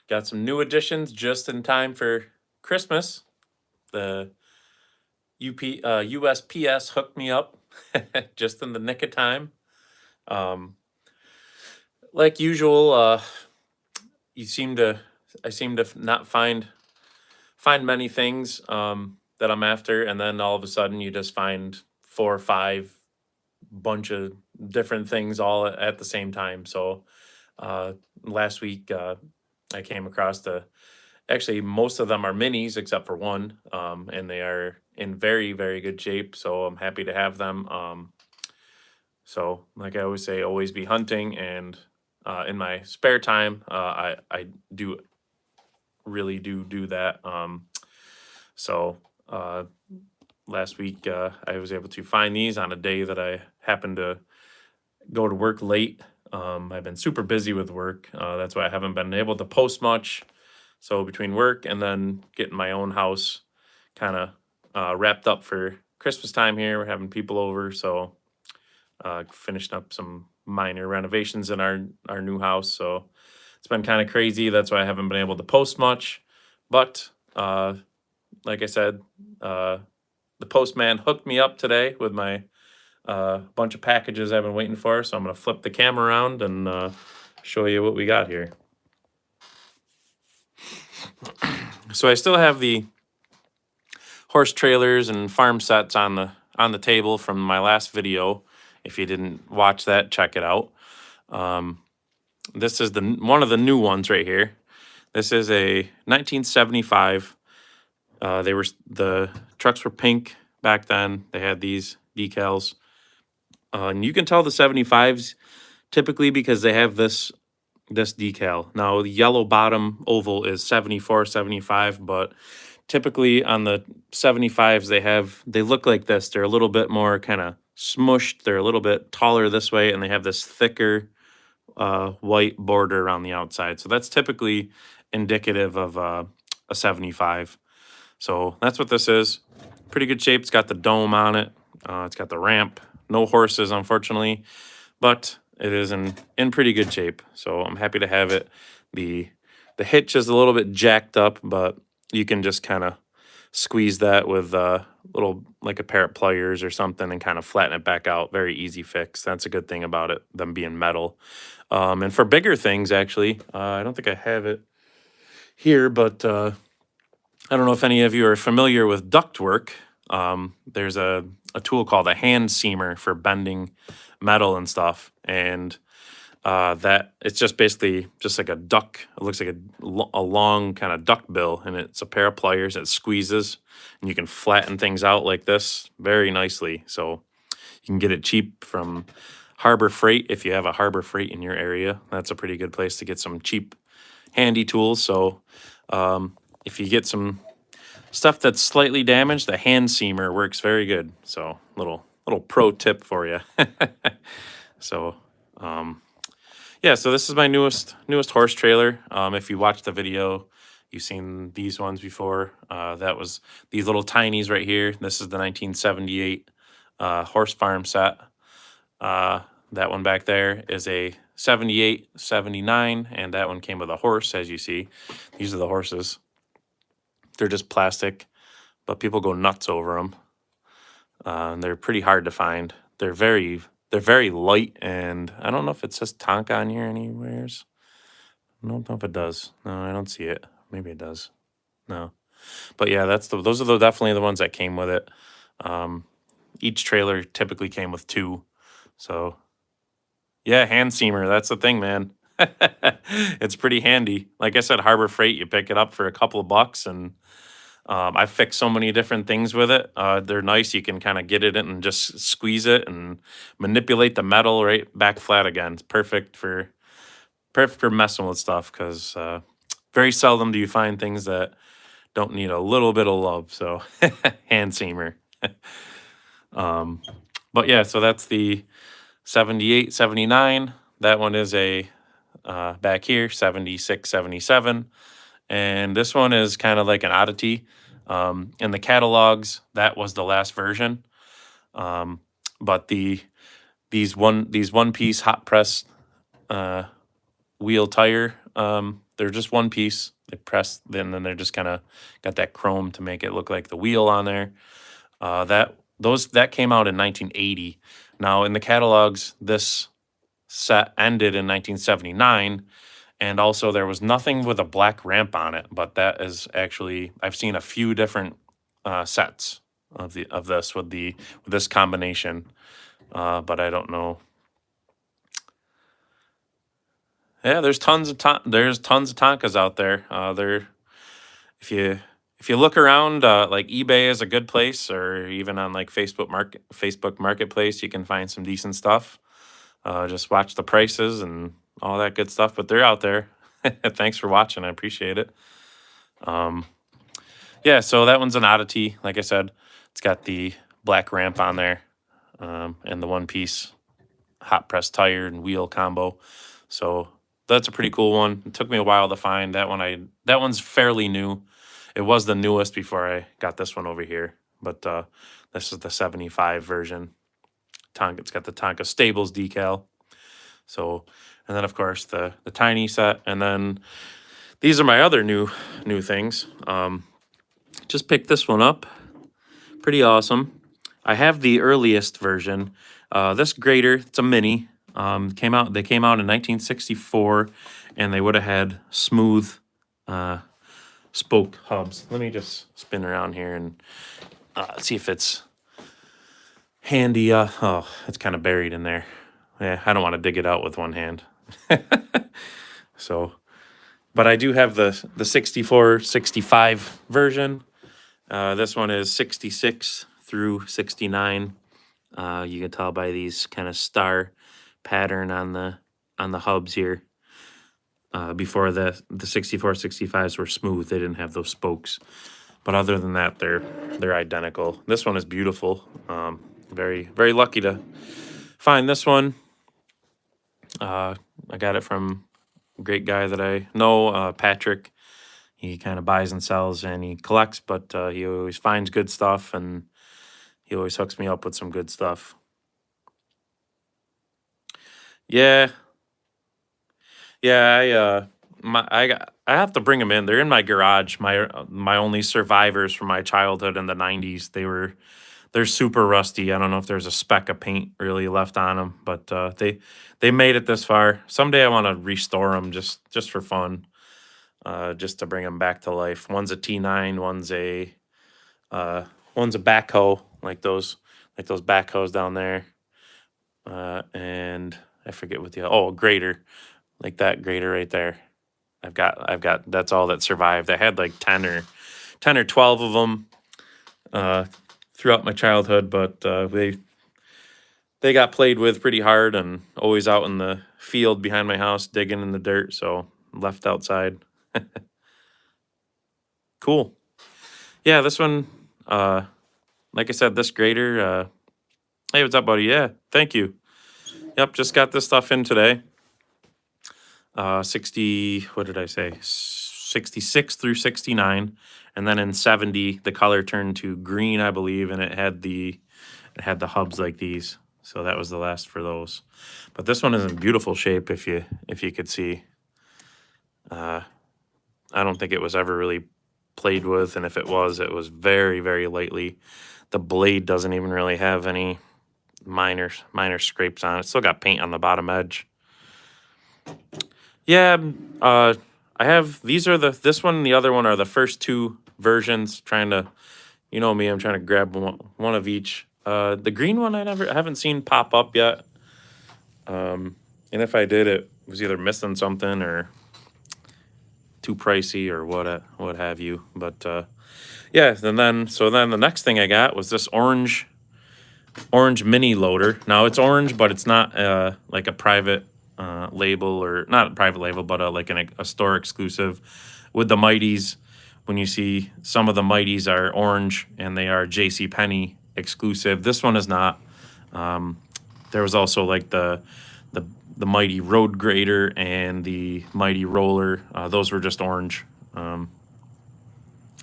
got some new additions just in time for Christmas. The USPS hooked me up just in the nick of time. Um, like usual, you seem to I seem to not find many things that I'm after, and then all of a sudden you just find 4 or 5 bunch of different things all at the same time. So uh, last week I came across actually most of them are minis except for one, and they are in very very good shape. So I'm happy to have them. So like I always say, always be hunting, and in my spare time, I do really do that. So uh, last week I was able to find these on a day that I happened to go to work late. I've been super busy with work. That's why I haven't been able to post much. So between work and then getting my own house kind of wrapped up for Christmas time here, we're having people over. So finishing up some minor renovations in our new house. So it's been kind of crazy. That's why I haven't been able to post much. But like I said, the postman hooked me up today with my bunch of packages I've been waiting for. So I'm going to flip the camera around and show you what we got here. So I still have the horse trailers and farm sets on the table from my last video. If you didn't watch that, check it out. This is one of the new ones right here. This is a 1975. The trucks were pink back then. They had these decals, and you can tell the 75s typically because they have this decal. Now the yellow bottom oval is 74, 75, but typically on the 75s they look like this. They're a little bit more kind of smushed. They're a little bit taller this way, and they have this thicker white border around the outside. So that's typically indicative of a 75. So that's what this is. Pretty good shape. It's got the dome on it. It's got the ramp. No horses, unfortunately, but it is in pretty good shape. So I'm happy to have it. The hitch is a little bit jacked up, but you can just kind of squeeze that with like a pair of pliers or something and kind of flatten it back out. Very easy fix. That's a good thing about it, them being metal. And for bigger things, actually, I don't think I have it here, but I don't know if any of you are familiar with ductwork. There's a tool called a hand seamer for bending metal and stuff, and that it's just basically just like a duck. It looks like a long kind of duck bill, and it's a pair of pliers that squeezes, and you can flatten things out like this very nicely. So you can get it cheap from Harbor Freight if you have a Harbor Freight in your area. That's a pretty good place to get some cheap, handy tools. So if you get some stuff that's slightly damaged, the hand seamer works very good. So little pro tip for you. So yeah, so this is my newest horse trailer. If you watched the video, you've seen these ones before. That was these little tinies right here. This is the 1978 horse farm set. That one back there is a 78, 79, and that one came with a horse, as you see. These are the horses. They're just plastic, but people go nuts over them. And they're pretty hard to find. They're very light, and I don't know if it says Tonka on here anywheres. I don't know if it does. No, I don't see it. Maybe it does. No, but yeah, those are definitely the ones that came with it. Each trailer typically came with 2, so yeah, hand seamer. That's the thing, man. It's pretty handy. Like I said, Harbor Freight, you pick it up for a couple of bucks, and I fixed so many different things with it. They're nice. You can kind of get it in and just squeeze it and manipulate the metal right back flat again. It's perfect for messing with stuff, because very seldom do you find things that don't need a little bit of love. So hand seamer. But yeah, so that's the 78, 79. That one is a back here, 76, 77. And this one is kind of like an oddity. In the catalogs, that was the last version. But these one piece hot press wheel tire they're just one piece. They press, then they're just kind of got that chrome to make it look like the wheel on there. That came out in 1980. Now in the catalogs, this set ended in 1979, and also there was nothing with a black ramp on it. But that is actually, I've seen a few different sets of this with this combination, but I don't know. Yeah, there's tons of Tonkas out there. If you look around, like eBay is a good place, or even on like Facebook Marketplace, you can find some decent stuff. Just watch the prices and all that good stuff, but they're out there. Thanks for watching. I appreciate it. Yeah, so that one's an oddity. Like I said, it's got the black ramp on there, and the one piece hot press tire and wheel combo. So that's a pretty cool one. It took me a while to find that one. That one's fairly new. It was the newest before I got this one over here, but this is the 75 version. Tonka, it's got the Tonka Stables decal. So, and then of course the tiny set, and then these are my other new things. Just picked this one up. Pretty awesome. I have the earliest version. This grater, it's a mini. They came out in 1964, and they would have had smooth spoke hubs. Let me just spin around here and see if it's handy. Oh, it's kind of buried in there. Yeah, I don't want to dig it out with one hand. So, but I do have the 64, 65 version. This one is 66 through 69. You can tell by these kind of star pattern on the hubs here. Before the 64, 65s were smooth, they didn't have those spokes. But other than that, they're identical. This one is beautiful. Very, very lucky to find this one. I got it from a great guy that I know, Patrick. He kind of buys and sells and he collects, but he always finds good stuff, and he always hooks me up with some good stuff. Yeah. Yeah, I have to bring them in. They're in my garage. My only survivors from my childhood in the 90s. They're super rusty. I don't know if there's a speck of paint really left on them, but they made it this far. Someday I want to restore them just for fun, just to bring them back to life. One's a T9, one's a backhoe, like those backhoes down there, and I forget what grater, like that grater right there. I've got that's all that survived. I had like 10 or 12 of them throughout my childhood, but they got played with pretty hard and always out in the field behind my house digging in the dirt, so left outside. Cool. Yeah, this one, like I said, this grater, hey, what's up, buddy? Yeah, thank you. Yep, just got this stuff in today. what did I say? 66 through 69. And then in 70, the color turned to green, I believe, and it had the hubs like these. So that was the last for those. But this one is in beautiful shape, if you could see. I don't think it was ever really played with, and if it was very, very lightly. The blade doesn't even really have any minor scrapes on it. Still got paint on the bottom edge. Yeah, I have, this one and the other one are the first two versions. Trying to, you know me, I'm trying to grab one of each. The green one I haven't seen pop up yet. And if I did, it was either missing something or too pricey or what have you. But yeah, and then the next thing I got was this orange mini loader. Now it's orange, but it's not like a private label, or not a private label, but like a store exclusive with the Mighties. When you see some of the Mighties are orange and they are JCPenney exclusive, this one is not. There was also like the Mighty Road Grader and the Mighty Roller. Those were just orange. Oh,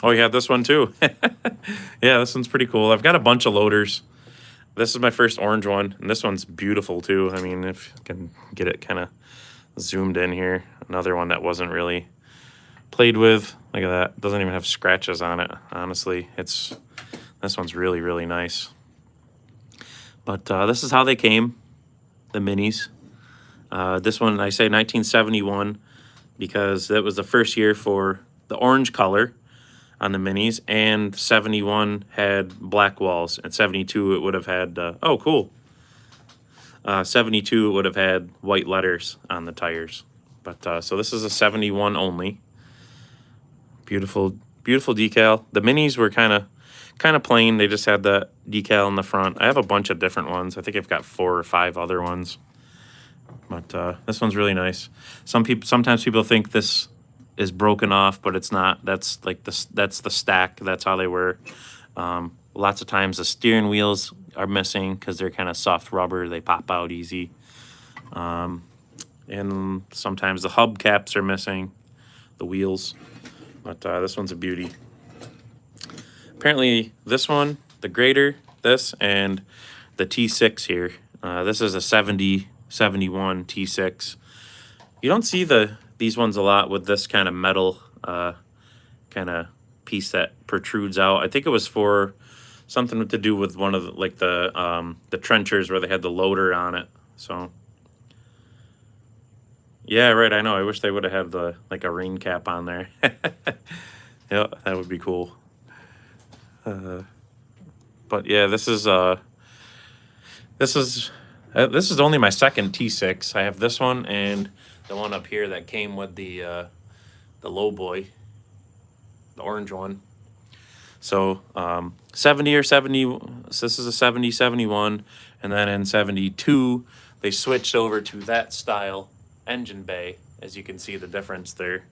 you had this one too. Yeah, this one's pretty cool. I've got a bunch of loaders. This is my first orange one, and this one's beautiful too. I mean, if you can get it kind of zoomed in here. Another one that wasn't really played with. Look at that. Doesn't even have scratches on it, honestly. This one's really, really nice. But this is how they came, the minis. This one, I say 1971 because that was the first year for the orange color on the minis, and 71 had black walls, and 72 it would have had, oh, cool. 72 it would have had white letters on the tires. But so this is a 71 only. Beautiful, beautiful decal. The minis were kind of plain. They just had the decal in the front. I have a bunch of different ones. I think I've got 4 or 5 other ones. But this one's really nice. Sometimes people think this is broken off, but it's not. That's like that's the stack. That's how they were. Lots of times the steering wheels are missing because they're kind of soft rubber. They pop out easy. And sometimes the hubcaps are missing, the wheels. But this one's a beauty. Apparently this one, the grader, this, and the T6 here. This is a 71 T6. You don't see these ones a lot with this kind of metal kind of piece that protrudes out. I think it was for something to do with one of the trenchers where they had the loader on it. So yeah, right. I know. I wish they would have had a rain cap on there. Yeah, that would be cool. But yeah, this is only my second T6. I have this one and the one up here that came with the low boy, the orange one. So 70 or 70. So this is a 70, 71, and then in 72 they switched over to that style engine bay. As you can see the difference there.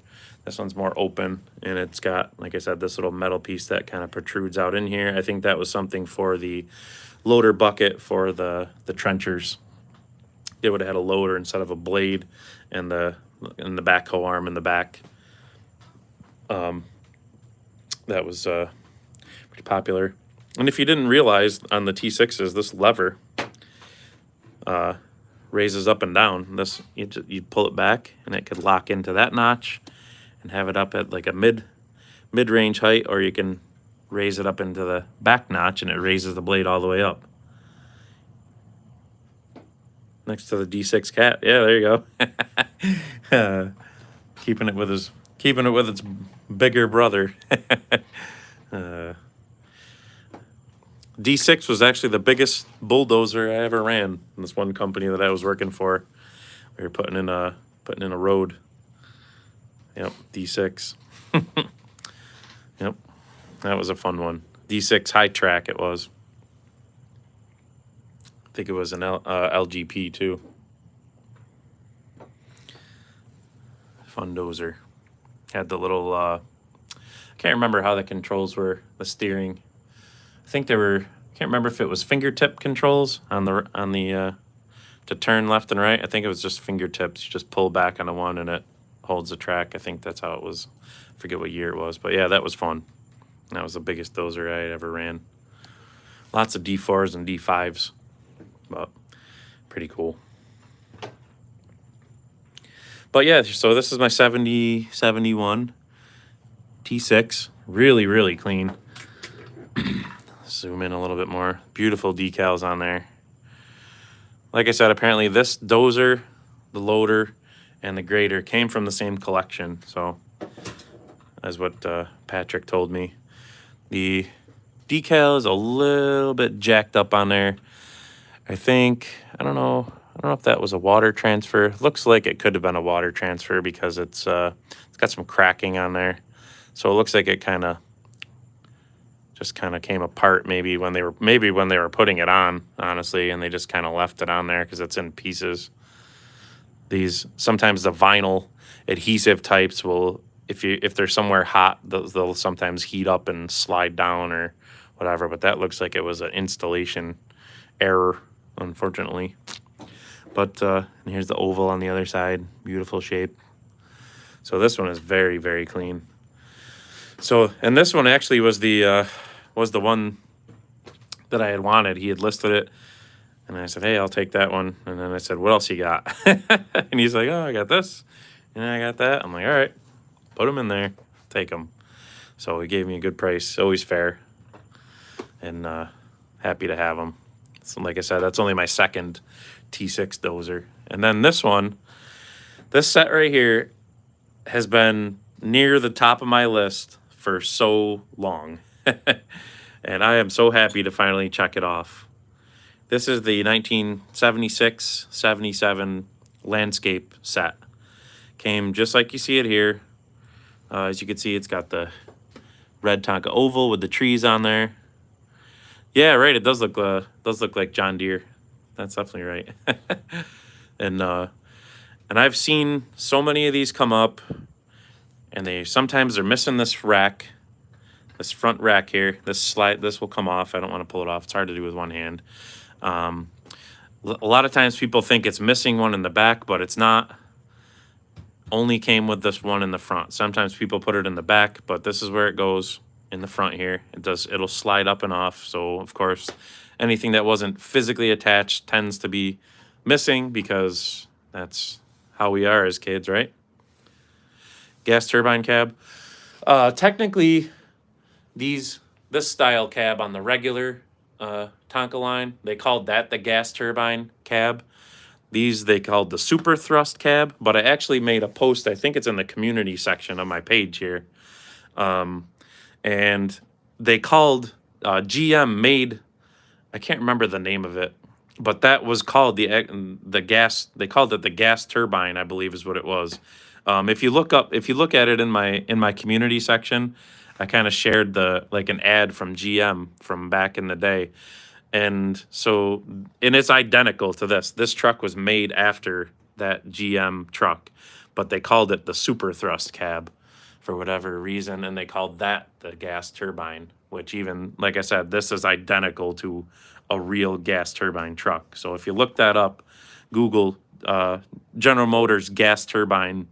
This one's more open, and it's got, like I said, this little metal piece that kind of protrudes out in here. I think that was something for the loader bucket for the trenchers. They would have had a loader instead of a blade, and the backhoe arm in the back. That was pretty popular. And if you didn't realize, on the T6s, this lever raises up and down. This you pull it back, and it could lock into that notch and have it up at like a mid-range height, or you can raise it up into the back notch and it raises the blade all the way up. Next to the D6 cat. Yeah, there you go. keeping it with its bigger brother. D6 was actually the biggest bulldozer I ever ran in this one company that I was working for. We were putting in a road. Yep, D6. Yep, that was a fun one. D6 high track it was. I think it was an LGP too. Fun dozer. Had the little, I can't remember how the controls were, the steering. I think they were, I can't remember if it was fingertip controls on the to turn left and right. I think it was just fingertips. You just pull back on the one and it holds the track. I think that's how it was. I forget what year it was, but yeah, that was fun. That was the biggest dozer I ever ran. Lots of D4s and D5s, but pretty cool. But yeah, so this is my 71 T6. Really, really clean. Zoom in a little bit more. Beautiful decals on there. Like I said, apparently this dozer, the loader, and the grader came from the same collection. So, as what Patrick told me. The decal is a little bit jacked up on there. I don't know if that was a water transfer. Looks like it could have been a water transfer because it's got some cracking on there. So it looks like it just came apart maybe when they were putting it on, honestly, and they just kind of left it on there because it's in pieces. Sometimes the vinyl adhesive types will, if they're somewhere hot, they'll sometimes heat up and slide down or whatever, but that looks like it was an installation error, unfortunately. But and here's the oval on the other side. Beautiful shape. So this one is very, very clean. So, and this one actually was the one that I had wanted. He had listed it, and I said, hey, I'll take that one. And then I said, what else you got? And he's like, oh, I got this, and I got that. I'm like, all right. Put them in there, take them. So he gave me a good price, always fair, and happy to have them. So like I said, that's only my second T6 dozer. And then this one, this set right here has been near the top of my list for so long. And I am so happy to finally check it off. This is the 1976-77 landscape set. Came just like you see it here. As you can see, it's got the red Tonka oval with the trees on there. Yeah, right. It does look like John Deere. That's definitely right. And I've seen so many of these come up, and sometimes they're missing this rack, this front rack here. This will come off. I don't want to pull it off. It's hard to do with one hand. A lot of times people think it's missing one in the back, but it's not. Only came with this one in the front. Sometimes people put it in the back, but this is where it goes in the front here. It'll slide up and off. So of course, anything that wasn't physically attached tends to be missing, because that's how we are as kids, right? Gas turbine cab. Technically, this style cab on the regular Tonka line, they called that the gas turbine cab. These they called the super thrust cab, but I actually made a post, I think it's in the community section of my page here. And they called, GM made, I can't remember the name of it, but that was called the gas, they called it the gas turbine, I believe is what it was. If you look at it in my community section, I kind of shared an ad from GM from back in the day. And it's identical to this. This truck was made after that GM truck, but they called it the super thrust cab for whatever reason, and they called that the gas turbine, which even, like I said, this is identical to a real gas turbine truck. So if you look that up, Google General Motors gas turbine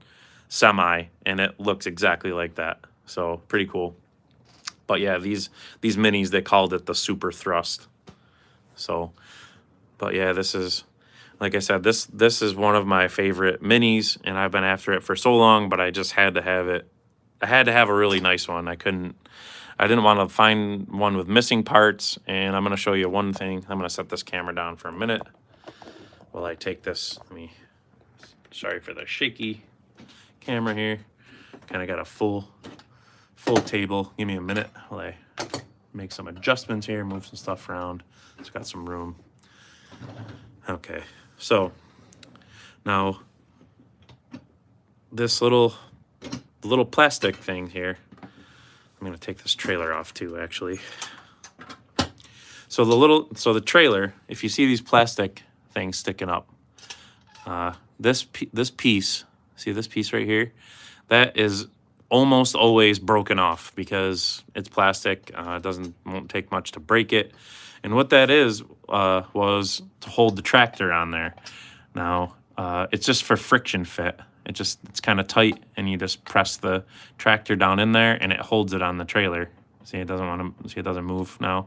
semi, and it looks exactly like that. So pretty cool. But yeah, these minis, they called it the super thrust. So, but yeah, this is, like I said, this is one of my favorite minis, and I've been after it for so long, but I just had to have it. I had to have a really nice one. I didn't want to find one with missing parts, and I'm going to show you one thing. I'm going to set this camera down for a minute while I take this. Sorry for the shaky camera here. Kind of got a full table. Give me a minute while I make some adjustments here, move some stuff around. It's got some room. Okay, so now this little plastic thing here, I'm gonna take this trailer off too, actually. So the trailer, if you see these plastic things sticking up, this piece, see this piece right here, that is almost always broken off because it's plastic. It won't take much to break it. And what that is was to hold the tractor on there. Now, it's just for friction fit. It's kind of tight, and you just press the tractor down in there, and it holds it on the trailer. See, it doesn't move now.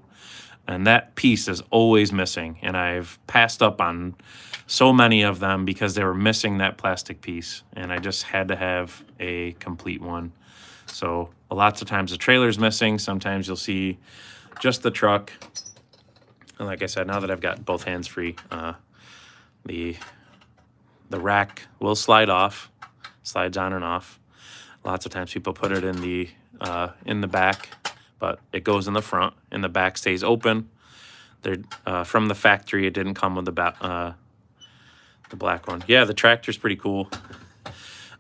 And that piece is always missing, and I've passed up on so many of them because they were missing that plastic piece, and I just had to have a complete one. So lots of times the trailer's missing. Sometimes you'll see just the truck. And like I said, now that I've got both hands free, the rack will slide off, slides on and off. Lots of times people put it in the back, but it goes in the front, and the back stays open. From the factory, it didn't come with the black one. Yeah, the tractor's pretty cool.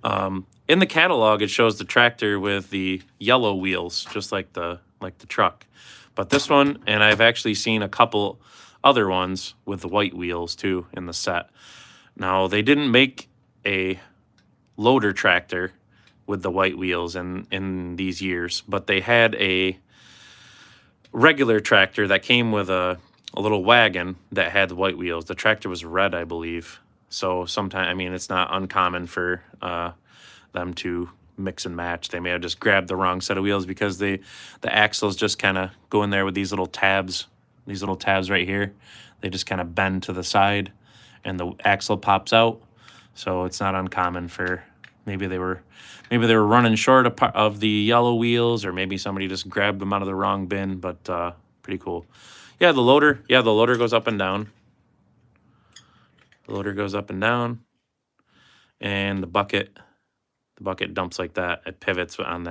In the catalog, it shows the tractor with the yellow wheels, just like the truck. But this one, and I've actually seen a couple other ones with the white wheels too in the set. Now, they didn't make a loader tractor with the white wheels in these years, but they had a regular tractor that came with a little wagon that had the white wheels. The tractor was red, I believe. So sometimes, it's not uncommon for them to mix and match. They may have just grabbed the wrong set of wheels because the axles just kind of go in there with these little tabs right here. They just kind of bend to the side, and the axle pops out. So it's not uncommon for maybe they were running short of the yellow wheels, or maybe somebody just grabbed them out of the wrong bin. But pretty cool. Yeah, the loader. Yeah, the loader goes up and down. The loader goes up and down, and the bucket dumps like that. It pivots on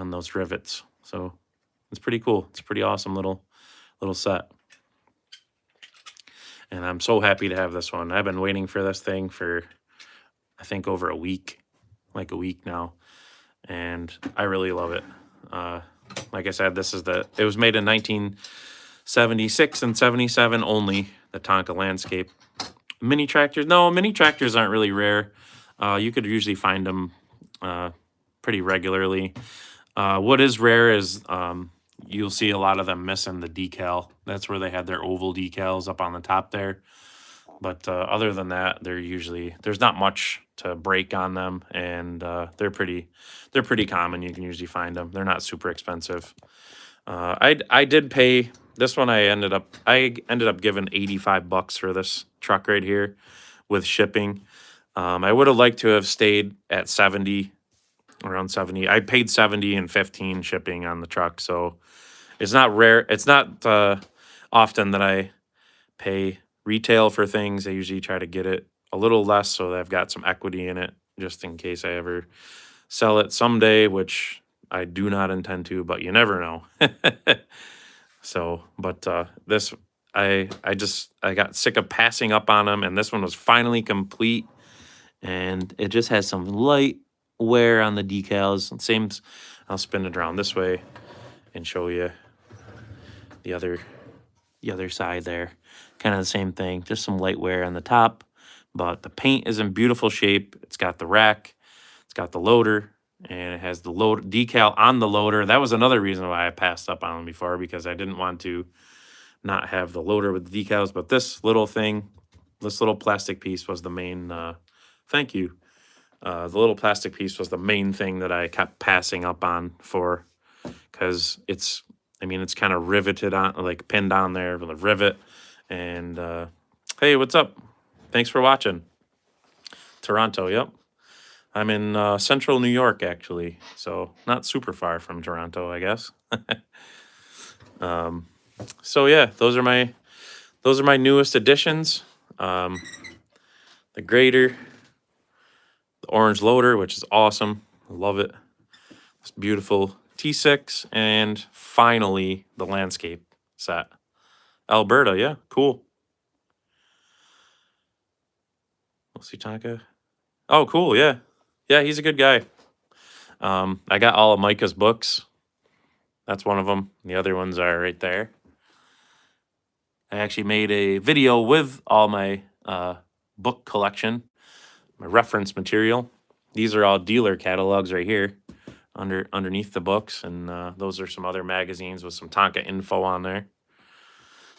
those rivets. So it's pretty cool. It's a pretty awesome little set. And I'm so happy to have this one. I've been waiting for this thing for, I think, over a week, like a week now. And I really love it. Like I said, it was made in 1976 and 77 only, the Tonka Landscape. Mini tractors, no, mini tractors aren't really rare. You could usually find them pretty regularly. What is rare is you'll see a lot of them missing the decal. That's where they had their oval decals up on the top there. But other than that, there's not much to break on them, and they're pretty common. You can usually find them. They're not super expensive. I did pay this one. I ended up giving $85 for this truck right here with shipping. I would have liked to have stayed at 70, around 70. I paid 70 and 15 shipping on the truck, so it's not rare. It's not often that I pay retail for things. I usually try to get it a little less so that I've got some equity in it, just in case I ever sell it someday, which I do not intend to, but you never know. So, but this, I got sick of passing up on them, and this one was finally complete, and it just has some light wear on the decals. Same, I'll spin it around this way and show you the other side there. Kind of the same thing, just some light wear on the top, but the paint is in beautiful shape. It's got the rack, it's got the loader, and it has the load decal on the loader. That was another reason why I passed up on them before, because I didn't want to not have the loader with the decals. But this little thing, this little plastic piece was the main, thank you. The little plastic piece was the main thing that I kept passing up on for, because it's kind of riveted on, like pinned on there with a rivet. And hey, what's up? Thanks for watching. Toronto, yep. I'm in central New York, actually, so not super far from Toronto, I guess. So yeah, those are my newest additions. The grader, the orange loader, which is awesome. I love it. It's beautiful. T6, and finally the landscape set. Alberta, yeah, cool. We'll see Tonka. Oh, cool, yeah. Yeah, he's a good guy. I got all of Micah's books. That's one of them. The other ones are right there. I actually made a video with all my book collection, my reference material. These are all dealer catalogs right here underneath the books, and those are some other magazines with some Tonka info on there.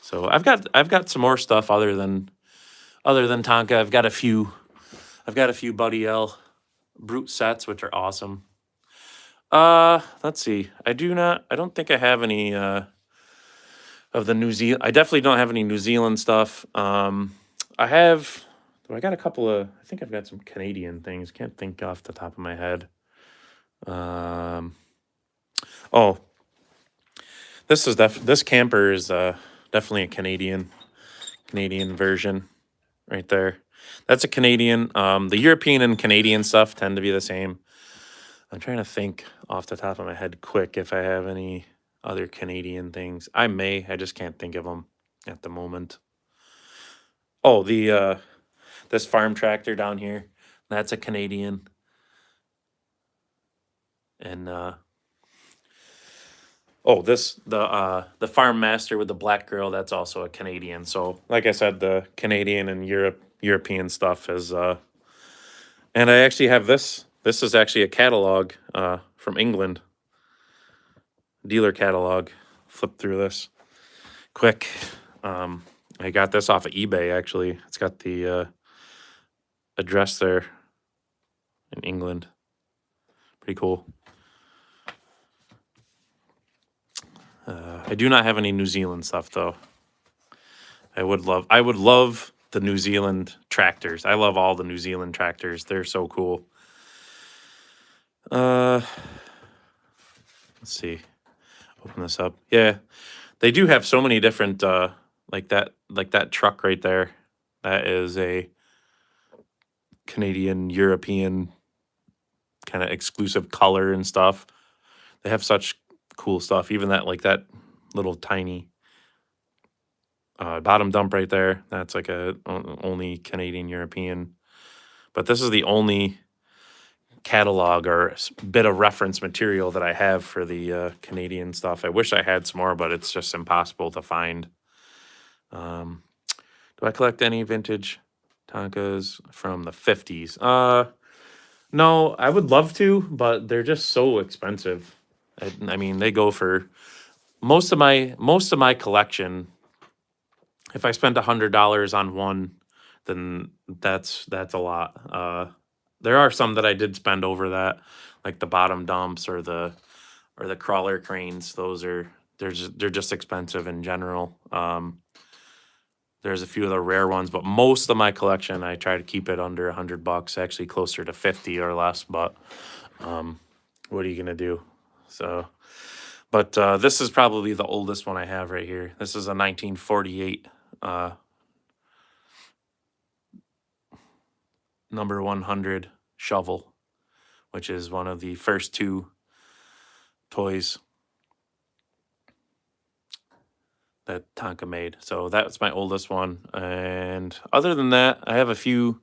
So I've got some more stuff other than Tonka. I've got a few Buddy L Brute sets, which are awesome. Let's see. I don't think I have any of the New Zealand. I definitely don't have any New Zealand stuff. I got a couple of, I think I've got some Canadian things. Can't think off the top of my head. Oh, this camper is definitely a Canadian version right there. That's a Canadian. The European and Canadian stuff tend to be the same. I'm trying to think off the top of my head quick if I have any other Canadian things. I just can't think of them at the moment. Oh, this farm tractor down here, that's a Canadian. And the Farm Master with the black girl, that's also a Canadian. So like I said, the Canadian and European stuff is and I actually have this. This is actually a catalog from England. Dealer catalog. Flip through this quick. I got this off of eBay, actually. It's got the address there in England. Pretty cool. I do not have any New Zealand stuff, though. I would love the New Zealand tractors. I love all the New Zealand tractors. They're so cool. Uh, let's see. Open this up. Yeah, they do have so many different like that truck right there. That is a Canadian European kind of exclusive color and stuff. They have such cool stuff. Even that little tiny bottom dump right there. That's like only Canadian European. But this is the only catalog or bit of reference material that I have for the Canadian stuff. I wish I had some more, but it's just impossible to find. Um, do I collect any vintage Tonkas from the 50s? No, I would love to, but they're just so expensive. I mean, they go for most of my collection. If I spent $100 on one, then that's a lot. There are some that I did spend over that, like the bottom dumps or the crawler cranes. They're just expensive in general. There's a few of the rare ones, but most of my collection I try to keep it under $100, actually closer to 50 or less. But what are you gonna do? So, but this is probably the oldest one I have right here. This is a 1948 number 100 shovel, which is one of the first two toys that Tonka made. So that's my oldest one. And other than that, I have a few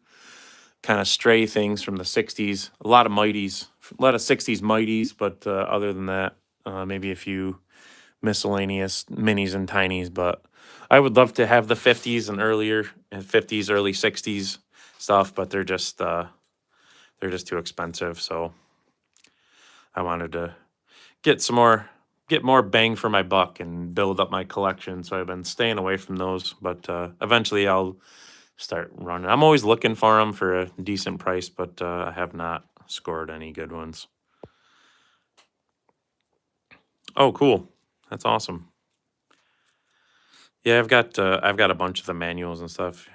kind of stray things from the 60s, a lot of mighties, a lot of 60s mighties, but other than that, maybe a few miscellaneous minis and tinies. But I would love to have the 50s and earlier, and 50s, early 60s stuff, but they're just too expensive. So I wanted to get more bang for my buck and build up my collection. So I've been staying away from those, but eventually I'll start running. I'm always looking for them for a decent price, but I have not scored any good ones. Oh, cool. That's awesome. Yeah, I've got a bunch of the manuals and stuff.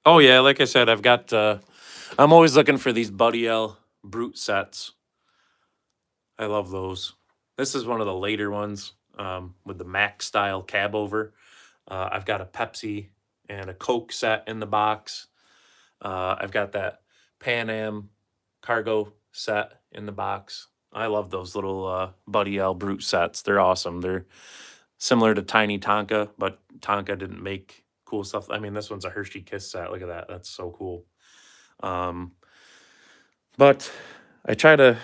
Oh yeah, like I said, I'm always looking for these Buddy L Brute sets. I love those. This is one of the later ones with the Mac style cab over. I've got a Pepsi and a Coke set in the box. I've got that Pan Am cargo set in the box. I love those little Buddy L Brute sets. They're awesome. They're similar to Tiny Tonka, but Tonka didn't make cool stuff. I mean, this one's a Hershey Kiss set. Look at that. That's so cool. But I try to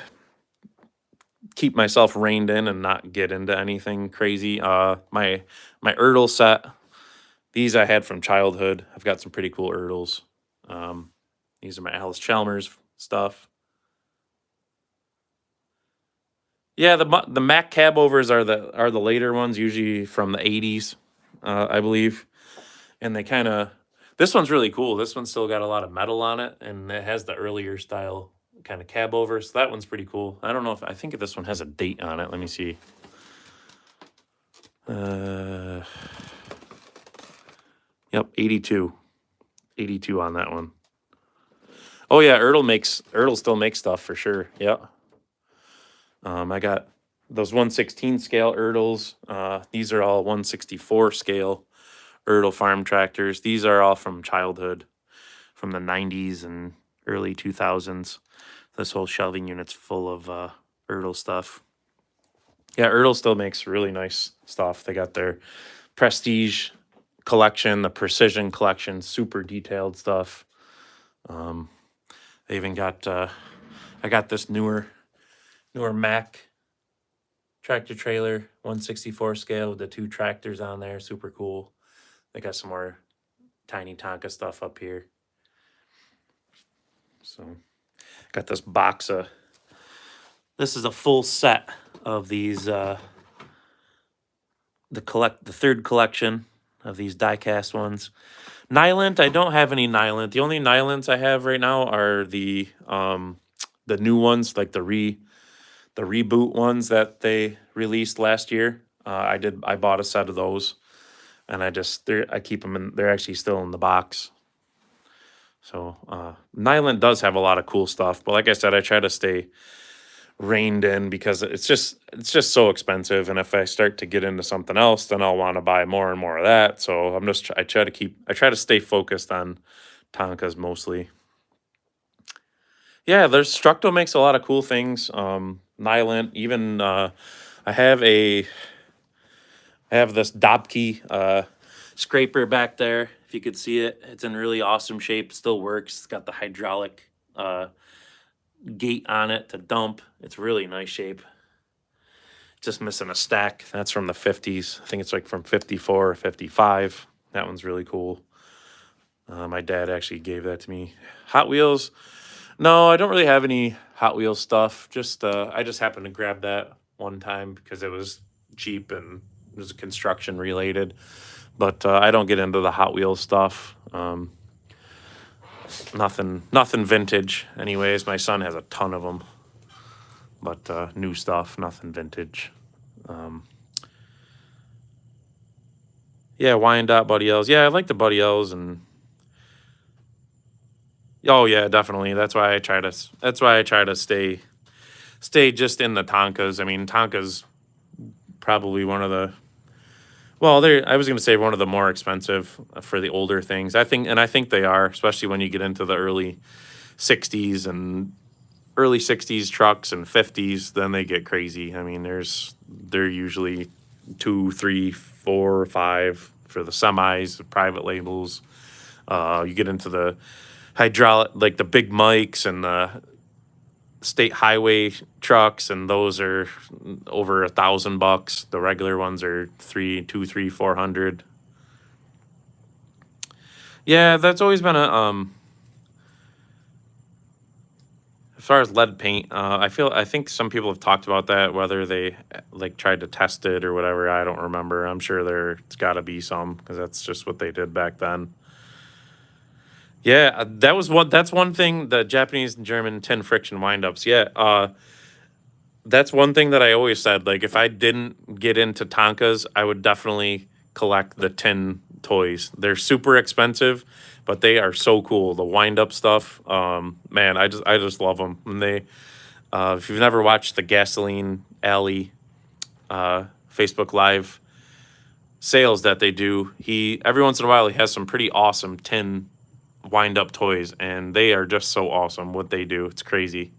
keep myself reined in and not get into anything crazy. My Erdl set, these I had from childhood. I've got some pretty cool Erdls. These are my Alice Chalmers stuff. Yeah, the Mac cab overs are the later ones, usually from the 80s, I believe. And they kind of this one's really cool. This one's still got a lot of metal on it, and it has the earlier style kind of cab over. So that one's pretty cool. I don't know if I think this one has a date on it. Let me see. Yep, 82. 82 on that one. Oh yeah, Erdl still makes stuff for sure. Yeah. I got those 116 scale Erdls. These are all 164 scale Erdl farm tractors. These are all from childhood, from the 90s and early 2000s. This whole shelving unit's full of Erdl stuff. Yeah, Erdl still makes really nice stuff. They got their Prestige collection, the Precision collection, super detailed stuff. They even got I got this newer Mac tractor trailer, 164 scale with the two tractors on there, super cool. They got some more Tiny Tonka stuff up here. So got this box of this is a full set of these the third collection of these die-cast ones. Nylint, I don't have any Nylint. The only Nylints I have right now are the new ones, like the reboot ones that they released last year. I bought a set of those, and I keep them in. They're actually still in the box. So Nyland does have a lot of cool stuff, but like I said, I try to stay reined in because it's just so expensive, and if I start to get into something else, then I'll want to buy more and more of that. So I try to stay focused on Tonkas mostly. Yeah, there's Structo makes a lot of cool things. Nyland, even I have a I have this Dobke scraper back there. If you could see it, it's in really awesome shape. Still works. It's got the hydraulic gate on it to dump. It's really nice shape. Just missing a stack. That's from the 50s. I think it's like from 54 or 55. That one's really cool. My dad actually gave that to me. Hot Wheels. No, I don't really have any Hot Wheels stuff. Just I just happened to grab that one time because it was cheap and it was construction related. But I don't get into the Hot Wheels stuff. Nothing vintage. Anyways, my son has a ton of them. But new stuff, nothing vintage. Yeah, Wyandotte Buddy L's. Yeah, I like the Buddy L's, and oh yeah, definitely. That's why I try to stay just in the Tonkas. I mean, Tonka's probably one of the well, I was going to say one of the more expensive for the older things. I think they are, especially when you get into the early 60s and early 60s trucks and 50s, then they get crazy. I mean, they're usually 2, 3, 4, 5 for the semis, the private labels. You get into the hydraulic, like the big Mikes and the state highway trucks, and those are over $1,000. The regular ones are 400. Yeah, that's always been a as far as lead paint, I think some people have talked about that, whether they like tried to test it or whatever. I don't remember. I'm sure it's got to be some because that's just what they did back then. Yeah, that's one thing. The Japanese and German tin friction windups. Yeah, that's one thing that I always said. Like, if I didn't get into Tonkas, I would definitely collect the tin toys. They're super expensive, but they are so cool. The wind up stuff, man, I just love them. And if you've never watched the Gasoline Alley Facebook Live sales that they do, every once in a while he has some pretty awesome tin wind up toys, and they are just so awesome what they do. It's crazy.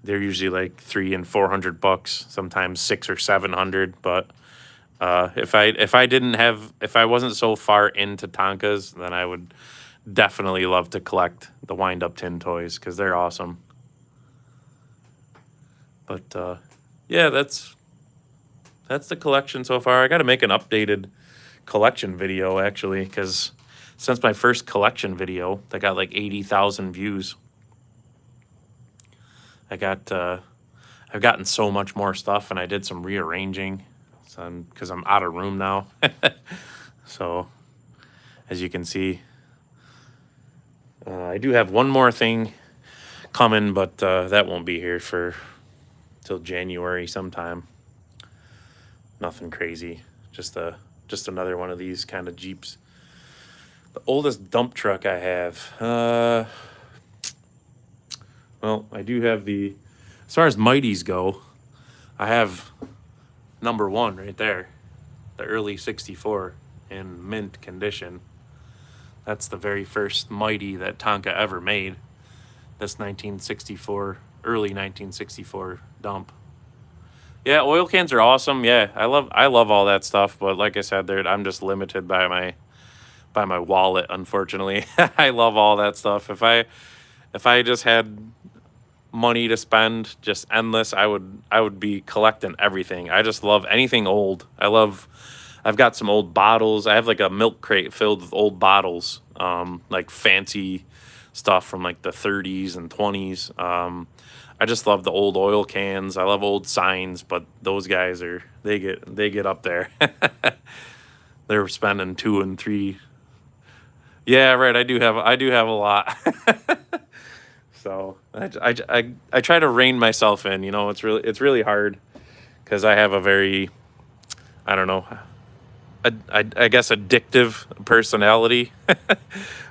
They're usually like $300 and $400, sometimes 600 or 700. But if I wasn't so far into Tonkas, then I would definitely love to collect the wind up tin toys because they're awesome. But yeah, that's the collection so far. I got to make an updated collection video actually, because since my first collection video that got like 80,000 views, I've gotten so much more stuff, and I did some rearranging because I'm out of room now. So as you can see, I do have one more thing coming, but that won't be here till January sometime. Nothing crazy, just another one of these kind of Jeeps. The oldest dump truck I have, well, I do have as far as Mighties go, I have number 1 right there, the early 64 in mint condition. That's the very first Mighty that Tonka ever made. This 1964, early 1964 dump. Yeah, oil cans are awesome. Yeah, I love all that stuff, but like I said, I'm just limited by my wallet, unfortunately. I love all that stuff. If I just had money to spend, just endless, I would be collecting everything. I just love anything old. I've got some old bottles. I have like a milk crate filled with old bottles, like fancy stuff from like the 30s and 20s. I just love the old oil cans. I love old signs, but those guys they get up there. They're spending 2 and 3. Yeah, right. I do have a lot. So I try to rein myself in. It's really hard because I have a very, I don't know, I guess addictive personality.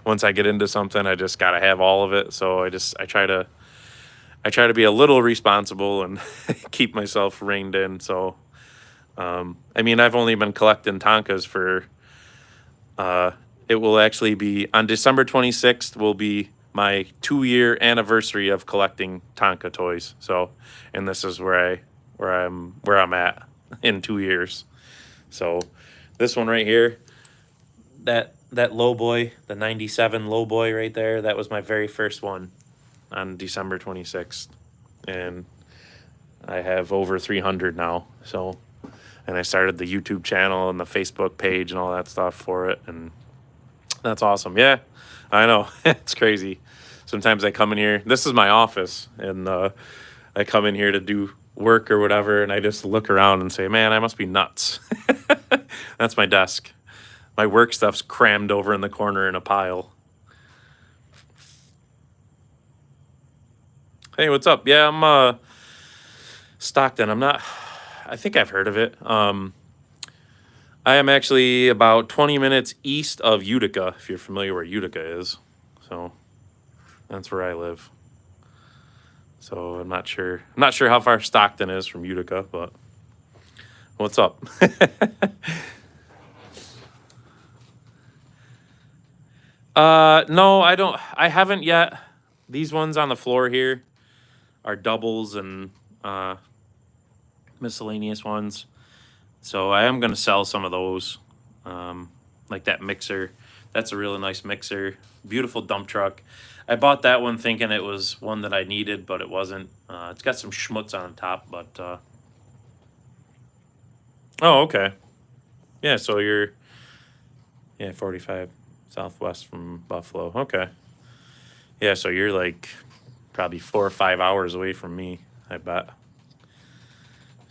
Once I get into something, I just gotta have all of it. So I try to be a little responsible and keep myself reined in. So I mean, I've only been collecting Tonkas for. It will actually be on December 26th. Will be my 2-year anniversary of collecting Tonka toys. So, and this is where I'm at in 2 years. So, this one right here, that low boy, the '97 low boy right there, that was my very first one on December 26th, and I have over 300 now. So, and I started the YouTube channel and the Facebook page and all that stuff for it, and that's awesome. Yeah, I know. It's crazy. Sometimes I come in here. This is my office, and I come in here to do work or whatever, and I just look around and say, "Man, I must be nuts." That's my desk. My work stuff's crammed over in the corner in a pile. Hey, what's up? Yeah, I'm Stockton. I'm not. I think I've heard of it. I am actually about 20 minutes east of Utica, if you're familiar where Utica is. So that's where I live. So I'm not sure. I'm not sure how far Stockton is from Utica, but what's up? No, I don't. I haven't yet. These ones on the floor here are doubles and miscellaneous ones. So I am gonna sell some of those, like that mixer. That's a really nice mixer. Beautiful dump truck. I bought that one thinking it was one that I needed, but it wasn't. It's got some schmutz on top, but oh, okay. Yeah, so you're 45 southwest from Buffalo. Okay. Yeah, so you're like probably 4 or 5 hours away from me, I bet.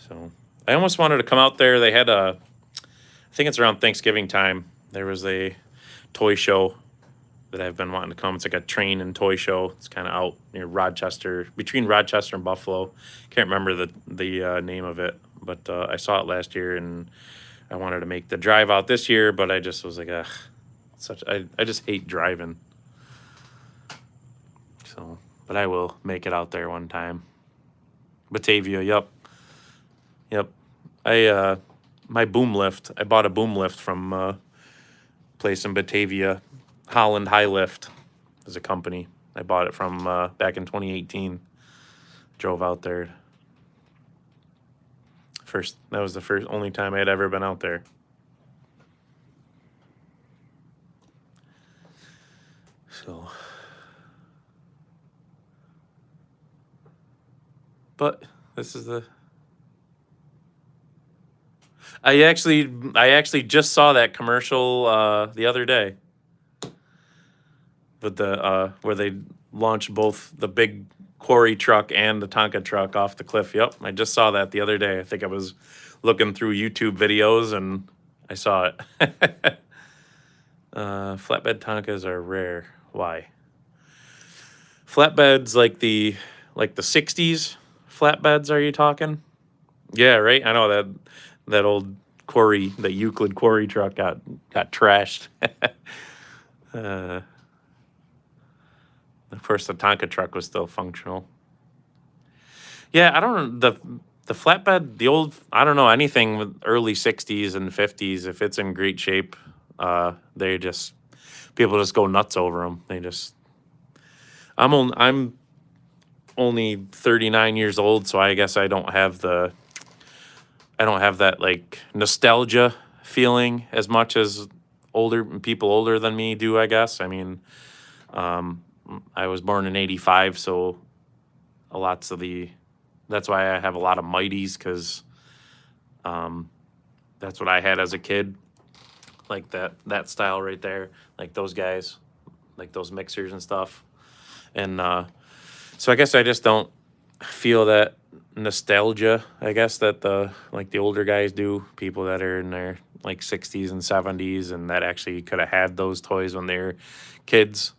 So I almost wanted to come out there. They had I think it's around Thanksgiving time. There was a toy show that I've been wanting to come. It's like a train and toy show. It's kind of out near Rochester, between Rochester and Buffalo. Can't remember the name of it, but I saw it last year, and I wanted to make the drive out this year, but I just was like, ugh, I just hate driving. So, but I will make it out there one time. Batavia, yep. I my boom lift. I bought a boom lift from a place in Batavia, Holland High Lift is a company. I bought it from back in 2018. Drove out there. That was the only time I had ever been out there. So, but this is the. I actually just saw that commercial the other day. With the where they launched both the big quarry truck and the Tonka truck off the cliff. Yep, I just saw that the other day. I think I was looking through YouTube videos and I saw it. Flatbed Tonkas are rare. Why? Flatbeds like the '60s flatbeds. Are you talking? Yeah, right. I know that old quarry, the Euclid quarry truck got trashed. uh, Of course, the Tonka truck was still functional. Yeah, I don't know the flatbed, the old. I don't know anything with early '60s and '50s. If it's in great shape, they just people just go nuts over them. They just. I'm only 39 years old, so I guess I don't have that like nostalgia feeling as much as people older than me do. I guess. I mean. I was born in '85, so that's why I have a lot of Mighties, because that's what I had as a kid, like that style right there, like those guys, like those mixers and stuff, and so I guess I just don't feel that nostalgia. I guess that the older guys do, people that are in their like '60s and '70s, and that actually could have had those toys when they were kids.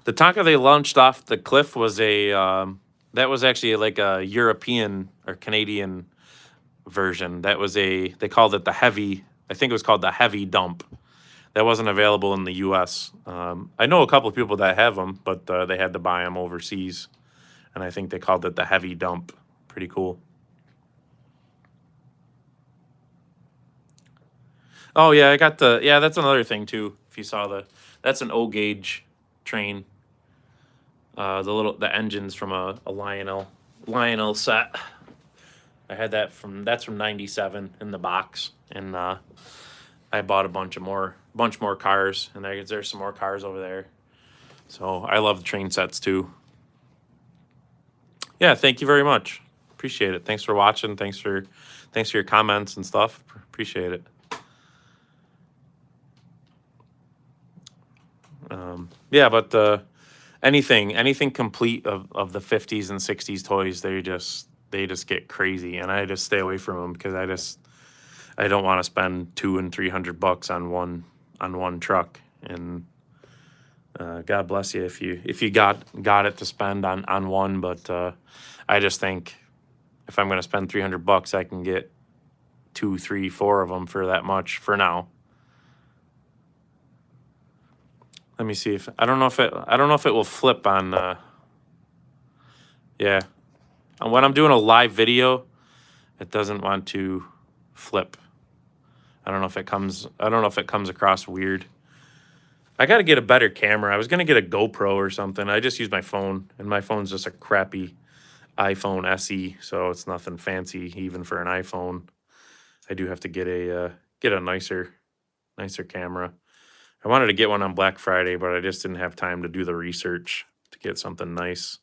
The Tonka they launched off the cliff was that was actually like a European or Canadian version. That was they called it the heavy, I think it was called the heavy dump. That wasn't available in the US. I know a couple of people that have them, but they had to buy them overseas. And I think they called it the heavy dump. Pretty cool. Oh yeah, I got yeah, that's another thing too. If you saw that's an O gauge train. The engine's from a Lionel set. I had that's from '97 in the box, and I bought a bunch more cars, and there's some more cars over there. So I love the train sets too. Yeah, thank you very much. Appreciate it. Thanks for watching. Thanks for your comments and stuff. Appreciate it. Yeah, but anything complete of the 50s and 60s toys, they just get crazy, and I just stay away from them because I don't want to spend $200 and $300 on one truck. And God bless you if you got it to spend on one, but I just think if I'm going to spend $300, I can get 2, 3, 4 of them for that much for now. Let me see if I don't know if it will flip on. Yeah, when I'm doing a live video, it doesn't want to flip. I don't know if it comes across weird. I got to get a better camera. I was gonna get a GoPro or something. I just use my phone, and my phone's just a crappy iPhone SE, so it's nothing fancy even for an iPhone. I do have to get a nicer camera. I wanted to get one on Black Friday, but I just didn't have time to do the research to get something nice.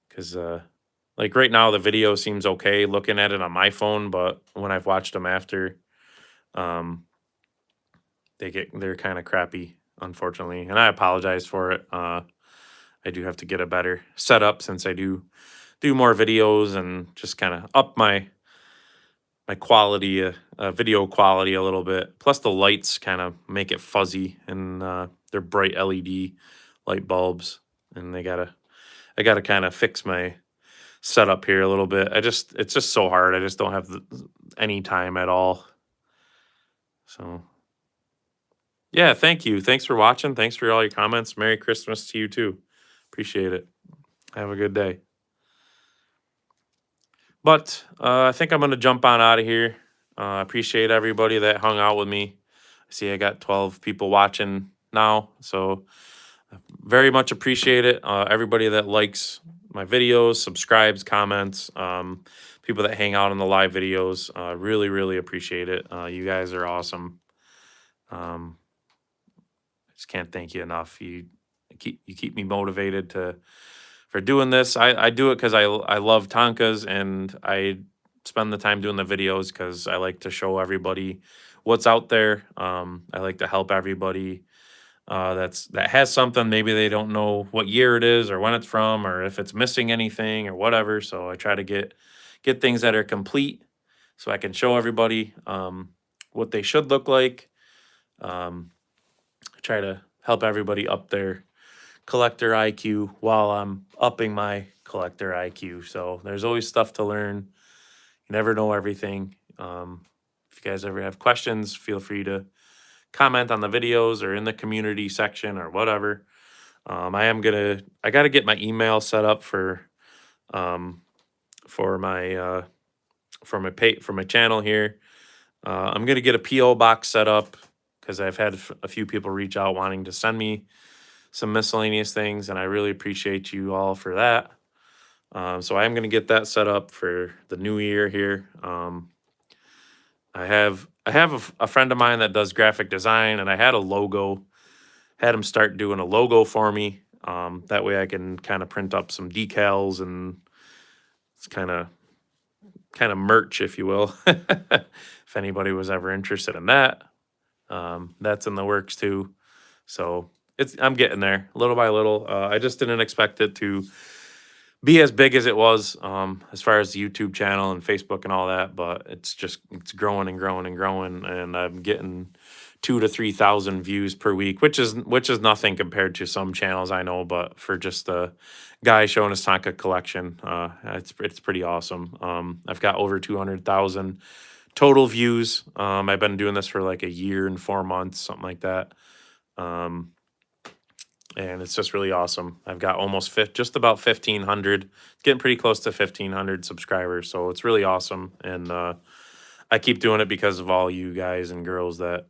Because, like right now, the video seems okay looking at it on my phone, but when I've watched them after, they're kind of crappy, unfortunately. And I apologize for it. I do have to get a better setup since I do more videos and just kind of up my quality, video quality a little bit. Plus the lights kind of make it fuzzy, and they're bright LED light bulbs, and I gotta kind of fix my setup here a little bit. It's just so hard. I just don't have any time at all. So yeah, thank you. Thanks for watching. Thanks for all your comments. Merry Christmas to you too. Appreciate it. Have a good day. But I think I'm going to jump on out of here. Appreciate everybody that hung out with me. I see I got 12 people watching now, so very much appreciate it. Everybody that likes my videos, subscribes, comments, people that hang out in the live videos, really, really appreciate it. You guys are awesome. I just can't thank you enough. You keep me motivated for doing this. I do it because I love Tonkas, and I spend the time doing the videos because I like to show everybody what's out there. I like to help everybody that has something. Maybe they don't know what year it is or when it's from or if it's missing anything or whatever. So I try to get things that are complete so I can show everybody what they should look like. I try to help everybody up their collector IQ while I'm upping my collector IQ. So there's always stuff to learn. You never know everything. If you guys ever have questions, feel free to comment on the videos or in the community section or whatever. I got to get my email set up for my channel here. I'm gonna get a PO box set up because I've had a few people reach out wanting to send me some miscellaneous things, and I really appreciate you all for that. So I am going to get that set up for the new year here. I have a friend of mine that does graphic design, and I had him start doing a logo for me. That way I can kind of print up some decals, and it's kind of merch, if you will. If anybody was ever interested in that, that's in the works too. So I'm getting there little by little. I just didn't expect it to be as big as it was, as far as the YouTube channel and Facebook and all that, but it's growing and growing and growing, and I'm getting 2 to 3,000 views per week, which is nothing compared to some channels I know. But for just a guy showing his Tonka collection, it's pretty awesome. I've got over 200,000 total views. I've been doing this for like a year and 4 months, something like that. And it's just really awesome. I've got just about 1,500, getting pretty close to 1,500 subscribers. So it's really awesome. And I keep doing it because of all you guys and girls that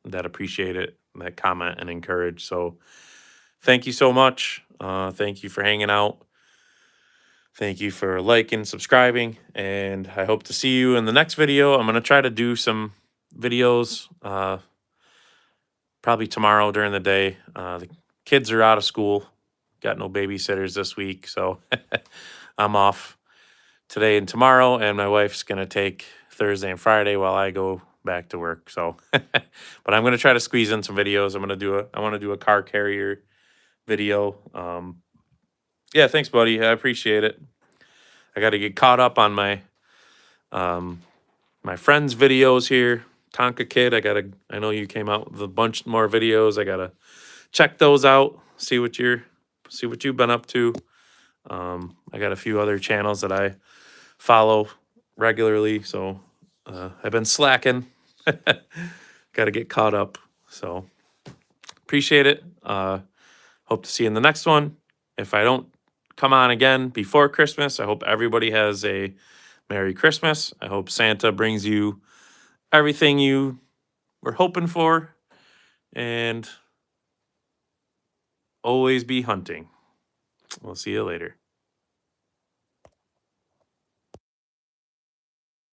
appreciate it, that comment and encourage. So thank you so much. Thank you for hanging out. Thank you for liking, subscribing, and I hope to see you in the next video. I'm going to try to do some videos probably tomorrow during the day. The kids are out of school. Got no babysitters this week, so I'm off today and tomorrow, and my wife's going to take Thursday and Friday while I go back to work. So, but I'm going to try to squeeze in some videos. I want to do a car carrier video. Yeah, thanks, buddy. I appreciate it. I got to get caught up on my my friends' videos here. Tonka Kid, I know you came out with a bunch more videos. I gotta check those out. See what you've been up to. I got a few other channels that I follow regularly, so I've been slacking. Got to get caught up. So appreciate it. Hope to see you in the next one. If I don't come on again before Christmas, I hope everybody has a Merry Christmas. I hope Santa brings you everything you were hoping for, and always be hunting. We'll see you later.